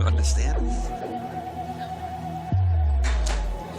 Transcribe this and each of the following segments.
You understand?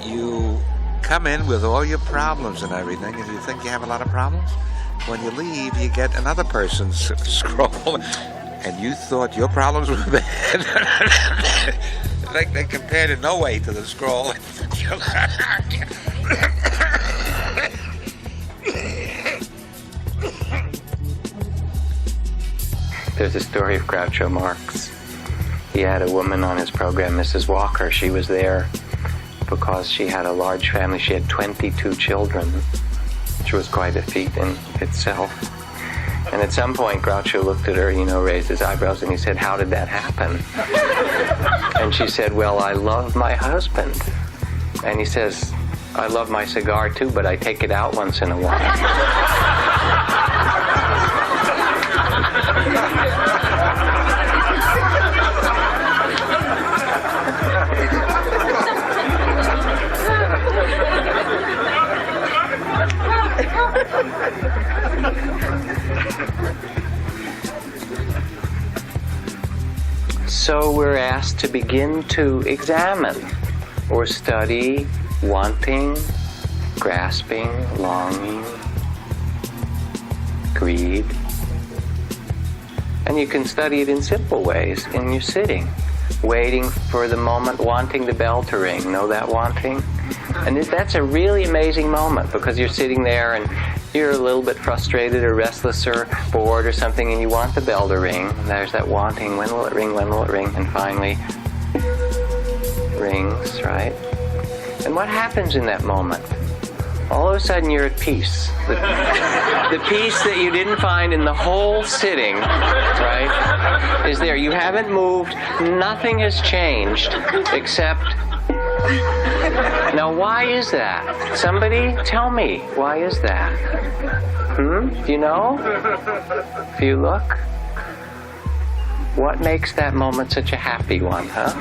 You come in with all your problems and everything, and you think you have a lot of problems. When you leave, you get another person's scroll, and you thought your problems were bad. Like they compared in no way to the scroll. There's a story of Groucho Marx. He had a woman on his program, Mrs. Walker. She was there because she had a large family. She had 22 children, which was quite a feat in itself. And at some point, Groucho looked at her, raised his eyebrows, and he said, "How did that happen?" And she said, "Well, I love my husband." And he says, "I love my cigar too, but I take it out once in a while." So we're asked to begin to examine or study wanting, grasping, longing, greed. And you can study it in simple ways in your sitting, waiting for the moment, wanting the bell to ring. Know that wanting? And that's a really amazing moment because you're sitting there and you're a little bit frustrated or restless or bored or something, and you want the bell to ring. And there's that wanting, when will it ring, when will it ring? And finally, it rings, right? And what happens in that moment? All of a sudden you're at peace. The peace that you didn't find in the whole sitting, right, is there. You haven't moved, nothing has changed except... Now, why is that? Somebody tell me, why is that? Do you know? If you look, what makes that moment such a happy one, huh?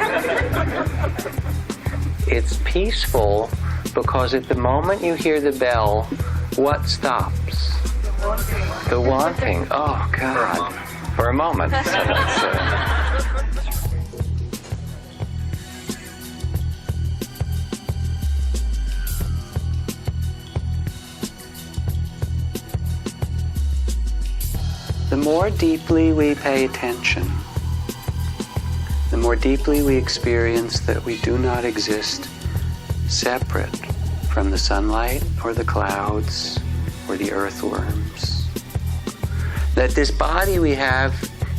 It's peaceful because at the moment you hear the bell, what stops? The wanting. Oh, God. For a moment. The more deeply we pay attention, the more deeply we experience that we do not exist separate from the sunlight or the clouds or the earthworms. That this body we have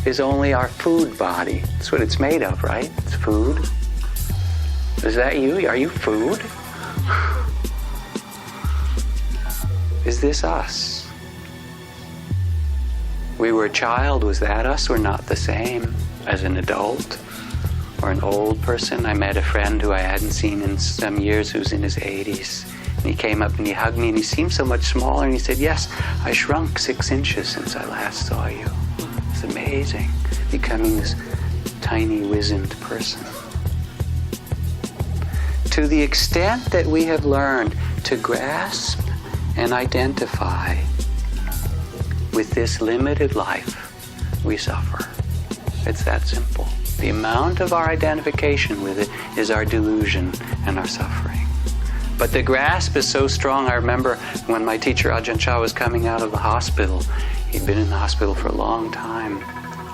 is only our food body. That's what it's made of, right? It's food. Is that you? Are you food? Is this us? We were a child, was that us or not the same as an adult or an old person? I met a friend who I hadn't seen in some years who's in his 80s. And he came up and he hugged me and he seemed so much smaller and he said, "Yes, I shrunk 6 inches since I last saw you." It's amazing, becoming this tiny, wizened person. To the extent that we have learned to grasp and identify with this limited life, we suffer. It's that simple. The amount of our identification with it is our delusion and our suffering. But the grasp is so strong. I remember when my teacher Ajahn Chah was coming out of the hospital. He'd been in the hospital for a long time,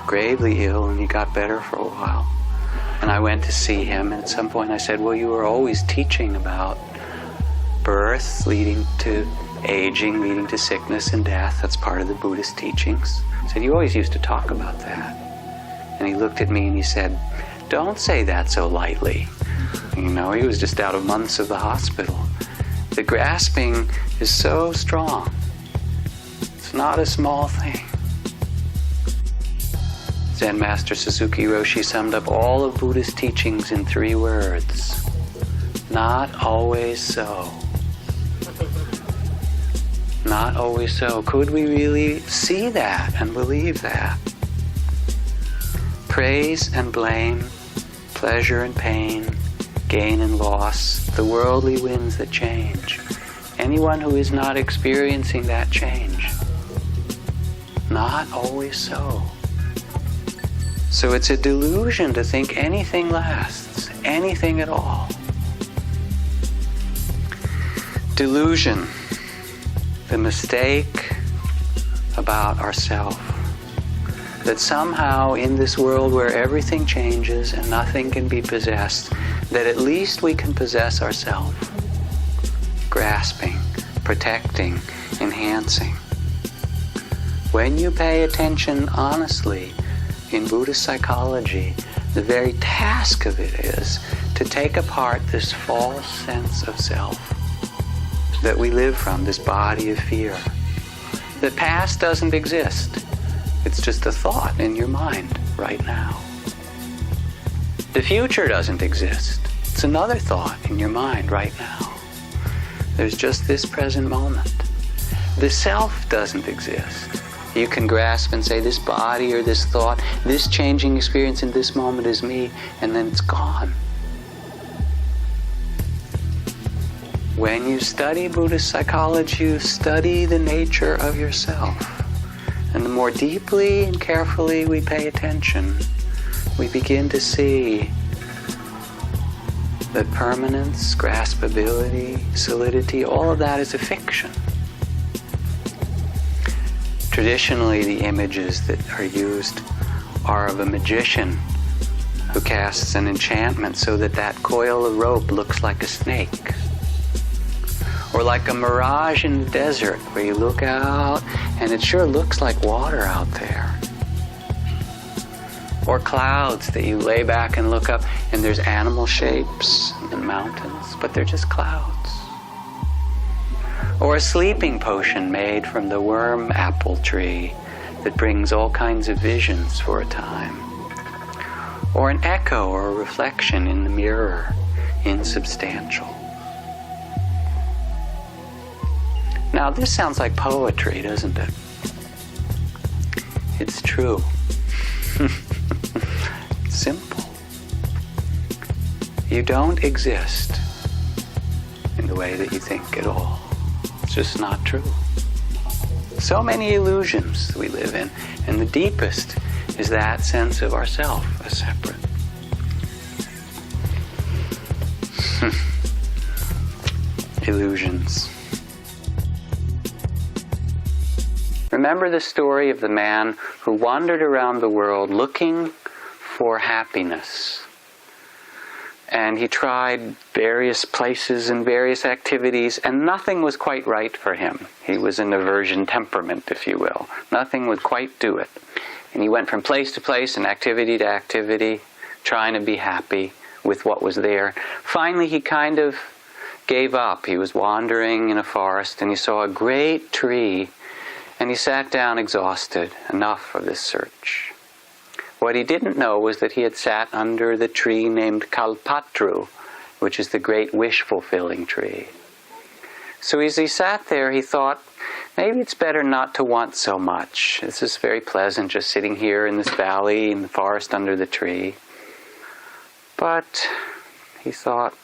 gravely ill, and he got better for a while. And I went to see him, and at some point I said, "Well, you were always teaching about birth leading to aging, leading to sickness and death. That's part of the Buddhist teachings." I said, "You always used to talk about that." And he looked at me and he said, "Don't say that so lightly." He was just out of months of the hospital. The grasping is so strong. It's not a small thing. Zen Master Suzuki Roshi summed up all of Buddhist teachings in 3 words. Not always so. Not always so. Could we really see that and believe that? Praise and blame, pleasure and pain, gain and loss, the worldly winds that change. Anyone who is not experiencing that change, not always so. So it's a delusion to think anything lasts, anything at all. Delusion, the mistake about ourself. That somehow in this world where everything changes and nothing can be possessed, that at least we can possess ourselves. Grasping, protecting, enhancing. When you pay attention honestly, in Buddhist psychology, the very task of it is to take apart this false sense of self that we live from, this body of fear. The past doesn't exist. It's just a thought in your mind right now. The future doesn't exist. It's another thought in your mind right now. There's just this present moment. The self doesn't exist. You can grasp and say, this body or this thought, this changing experience in this moment is me, and then it's gone. When you study Buddhist psychology, you study the nature of yourself. And the more deeply and carefully we pay attention, we begin to see that permanence, graspability, solidity, all of that is a fiction. Traditionally, the images that are used are of a magician who casts an enchantment so that that coil of rope looks like a snake. Or like a mirage in the desert where you look out and it sure looks like water out there. Or clouds that you lay back and look up and there's animal shapes and mountains, but they're just clouds. Or a sleeping potion made from the worm apple tree that brings all kinds of visions for a time. Or an echo or a reflection in the mirror, insubstantial. Now this sounds like poetry, doesn't it? It's true. Simple. You don't exist in the way that you think at all. It's just not true. So many illusions we live in, and the deepest is that sense of ourself as separate. Illusions. Remember the story of the man who wandered around the world looking for happiness. And he tried various places and various activities, and nothing was quite right for him. He was an aversion temperament, if you will. Nothing would quite do it. And he went from place to place and activity to activity, trying to be happy with what was there. Finally, he kind of gave up. He was wandering in a forest, and he saw a great tree, and he sat down exhausted. Enough of this search. What he didn't know was that he had sat under the tree named Kalpatru, which is the great wish-fulfilling tree. So as he sat there, he thought, maybe it's better not to want so much. This is very pleasant, just sitting here in this valley, in the forest under the tree. But he thought,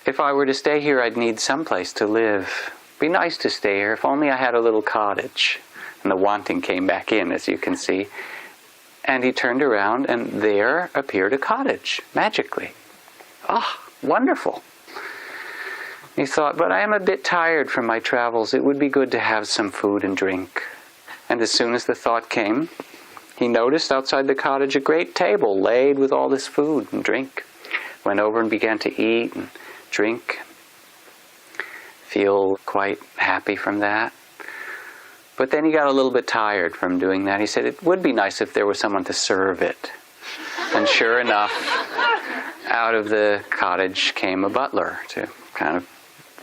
if I were to stay here, I'd need someplace to live. Be nice to stay here, if only I had a little cottage. And the wanting came back in, as you can see. And he turned around, and there appeared a cottage, magically. Ah, wonderful. He thought, but I am a bit tired from my travels. It would be good to have some food and drink. And as soon as the thought came, he noticed outside the cottage a great table laid with all this food and drink. Went over and began to eat and drink. Feel quite happy from that. But then he got a little bit tired from doing that. He said, it would be nice if there was someone to serve it. And sure enough, out of the cottage came a butler to kind of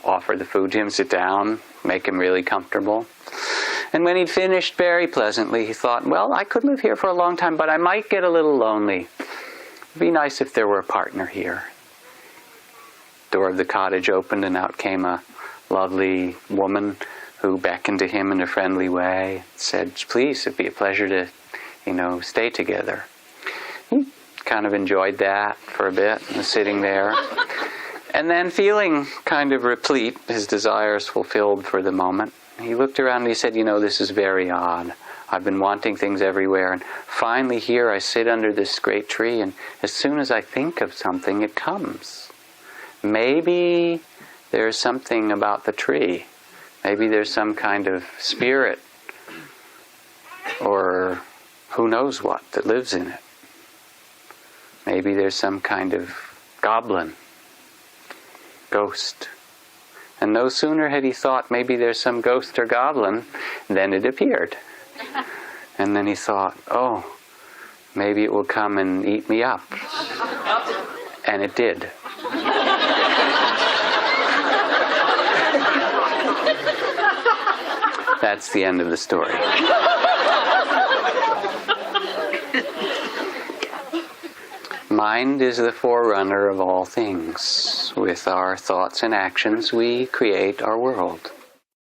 offer the food to him, sit down, make him really comfortable. And when he'd finished very pleasantly, he thought, well, I could live here for a long time, but I might get a little lonely. It'd be nice if there were a partner here. Door of the cottage opened, and out came a lovely woman who beckoned to him in a friendly way, said, please, it'd be a pleasure to, stay together. He kind of enjoyed that for a bit, and was sitting there. And then feeling kind of replete, his desires fulfilled for the moment, He looked around and he said, this is very odd. I've been wanting things everywhere, and finally here I sit under this great tree, and as soon as I think of something, it comes. Maybe there's something about the tree. Maybe there's some kind of spirit, or who knows what, that lives in it. Maybe there's some kind of goblin, ghost. And no sooner had he thought maybe there's some ghost or goblin than it appeared. And then he thought, oh, maybe it will come and eat me up. And it did. That's the end of the story. Mind is the forerunner of all things. With our thoughts and actions, we create our world.